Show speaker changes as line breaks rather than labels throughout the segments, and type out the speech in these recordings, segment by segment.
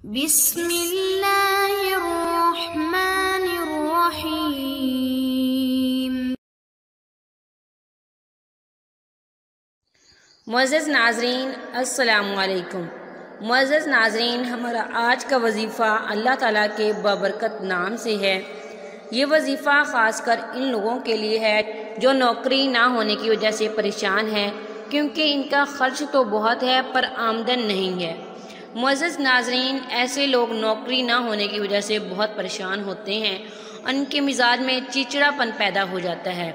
بسم اللہ الرحمن الرحیم۔
معزز ناظرین السلام علیکم۔ معزز ناظرین، ہمارا آج کا وظیفہ اللہ تعالیٰ کے بابرکت نام سے ہے۔ یہ وظیفہ خاص کر ان لوگوں کے لیے ہے جو نوکری نہ ہونے کی وجہ سے پریشان ہیں، کیونکہ ان کا خرچ تو بہت ہے پر آمدن نہیں ہے۔ معزز ناظرین، ایسے لوگ نوکری نہ ہونے کی وجہ سے بہت پریشان ہوتے ہیں، ان کے مزاج میں چڑچڑا پن پیدا ہو جاتا ہے۔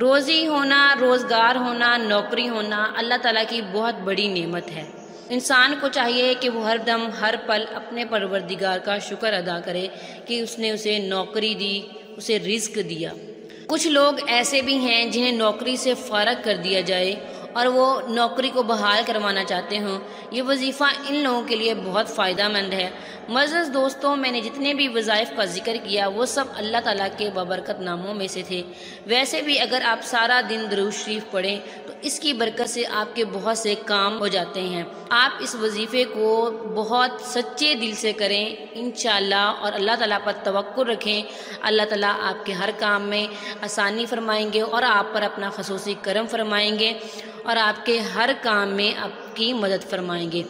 روزی ہونا، روزگار ہونا، نوکری ہونا اللہ تعالیٰ کی بہت بڑی نعمت ہے۔ انسان کو چاہیے کہ وہ ہر دم ہر پل اپنے پروردگار کا شکر ادا کرے کہ اس نے اسے نوکری دی، اسے رزق دیا۔ کچھ لوگ ایسے بھی ہیں جنہیں نوکری سے فارغ کر دیا جائے اور وہ نوکری کو بحال کروانا چاہتے ہوں۔ یہ وظیفہ ان لوگوں کے لیے بہت فائدہ مند ہے۔ معزز دوستوں، میں نے جتنے بھی وظائف کا ذکر کیا وہ سب اللہ تعالیٰ کے بابرکت ناموں میں سے تھے۔ ویسے بھی اگر آپ سارا دن درود شریف پڑھیں تو اس کی برکت سے آپ کے بہت سے کام ہو جاتے ہیں۔ آپ اس وظیفے کو بہت سچے دل سے کریں انشاءاللہ، اور اللہ تعالیٰ پر توکل رکھیں۔ اللہ تعالیٰ آپ کے ہر کام میں آسانی فرمائیں گے اور آپ پر اپنا خصوصی کرم فرمائیں گے اور آپ کے ہر کام میں آپ کی مدد فرمائیں گے۔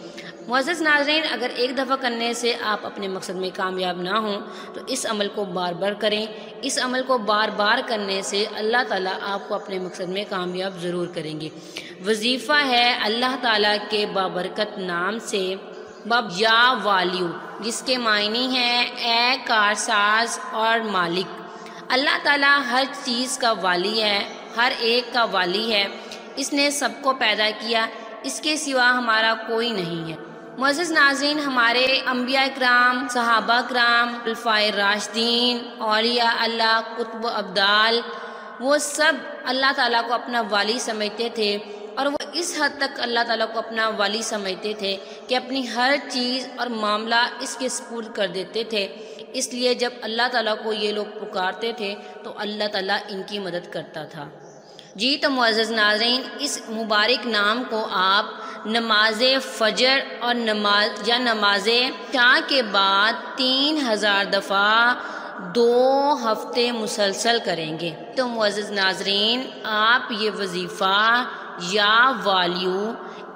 معزز ناظرین، اگر ایک دفعہ کرنے سے آپ اپنے مقصد میں کامیاب نہ ہوں تو اس عمل کو بار بار کریں۔ اس عمل کو بار بار کرنے سے اللہ تعالیٰ آپ کو اپنے مقصد میں کامیاب ضرور کریں گے۔ وظیفہ ہے اللہ تعالیٰ کے بابرکت نام سے باب یا والیو، جس کے معنی ہیں اے کارساز اور مالک۔ اللہ تعالیٰ ہر چیز کا والی ہے، ہر ایک کا والی ہے۔ اس نے سب کو پیدا کیا، اس کے سوا ہمارا کوئی نہیں ہے۔ معزز ناظرین، ہمارے انبیاء کرام، صحابہ کرام، خلفائے راشدین، اولیاء اللہ، قطب ابدال، وہ سب اللہ تعالیٰ کو اپنا والی سمجھتے تھے، اور وہ اس حد تک اللہ تعالیٰ کو اپنا والی سمجھتے تھے کہ اپنی ہر چیز اور معاملہ اس کے سپرد کر دیتے تھے۔ اس لیے جب اللہ تعالیٰ کو یہ لوگ پکارتے تھے تو اللہ تعالیٰ ان کی مدد کرتا تھا۔ جی تو معزز ناظرین، اس مبارک نام کو آپ نماز فجر اور نماز عشاء کے بعد 3000 دفعہ 2 ہفتے مسلسل کریں گے۔ تو معزز ناظرین، آپ یہ وظیفہ یا والیو،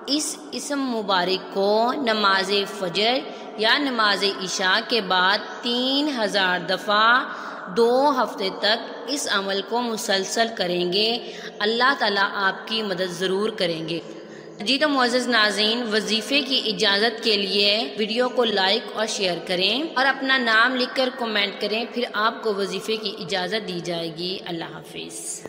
اس اسم مبارک کو نماز فجر یا نماز عشاء کے بعد 3000 دفعہ 2 ہفتے تک اس عمل کو مسلسل کریں گے، اللہ تعالیٰ آپ کی مدد ضرور کریں گے۔ جی تو معزز ناظرین، وظیفے کی اجازت کے لیے ویڈیو کو لائک اور شیئر کریں اور اپنا نام لکھ کر کمنٹ کریں، پھر آپ کو وظیفے کی اجازت دی جائے گی۔ اللہ حافظ۔